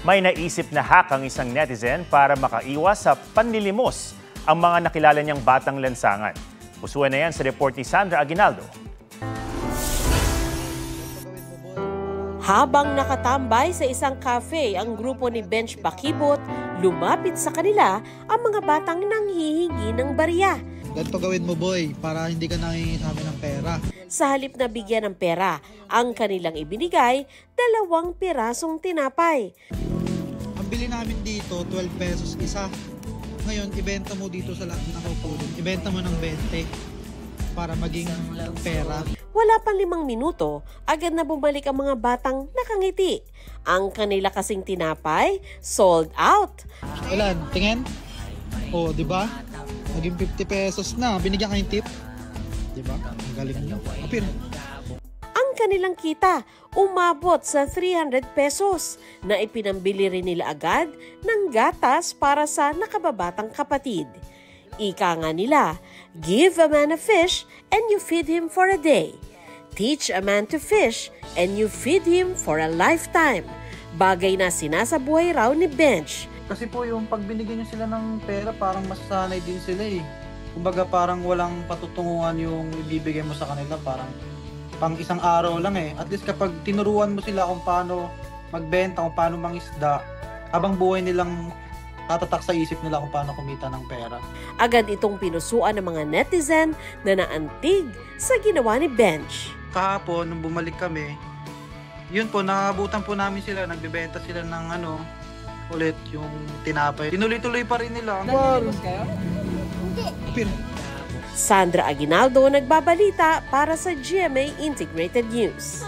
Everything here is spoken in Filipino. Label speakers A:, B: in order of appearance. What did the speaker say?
A: May naisip na hack ang isang netizen para makaiwas sa panlilimos ang mga nakilala niyang batang lansangan. Pusuan na yan sa report ni Sandra Aguinaldo.
B: Habang nakatambay sa isang cafe ang grupo ni Benj Pakibot, lumapit sa kanila ang mga batang nanghihingi ng barya.
C: Ganito gawin mo, boy, para hindi ka nangingi sa amin ng pera.
B: Sa halip na bigyan ng pera, ang kanilang ibinigay, 2 pirasong tinapay.
C: Ang bili namin dito, 12 pesos isa. Ngayon, ibenta mo dito sa lahat ng nakaupo. Ibenta mo ng 20 para maging pera.
B: Wala pang 5 minuto, agad na bumalik ang mga batang nakangiti. Ang kanila kasing tinapay, sold out.
C: Ilan? Tingin? O, di ba? Naging 50 pesos na. Binigyan kayong tip. Di ba? Ang galing nyo. Apir.
B: Ang kanilang kita, umabot sa 300 pesos na ipinambili rin nila agad ng gatas para sa nakababatang kapatid. Ika nga nila, give a man a fish and you feed him for a day. Teach a man to fish and you feed him for a lifetime. Bagay na sinasabuhay raw ni Benj.
D: Kasi po yung pag binigyan nyo sila ng pera, parang masasanay din sila eh. Kumbaga parang walang patutunguhan yung ibibigay mo sa kanila, parang pang isang araw lang eh. At least kapag tinuruan mo sila kung paano magbenta, kung paano mangisda, habang buhay nilang tatatak sa isip nila kung paano kumita ng pera.
B: Agad itong pinusuan ng mga netizen na naantig sa ginawa ni Benj.
D: Kahapon, nung bumalik kami, yun po, nakabutan po namin sila, nagbebenta sila ng ulit yung tinapay. Tinuloy-tuloy pa rin nila.
C: Naglimos kayo? Apir.
B: Sandra Aguinaldo nagbabalita para sa GMA Integrated News.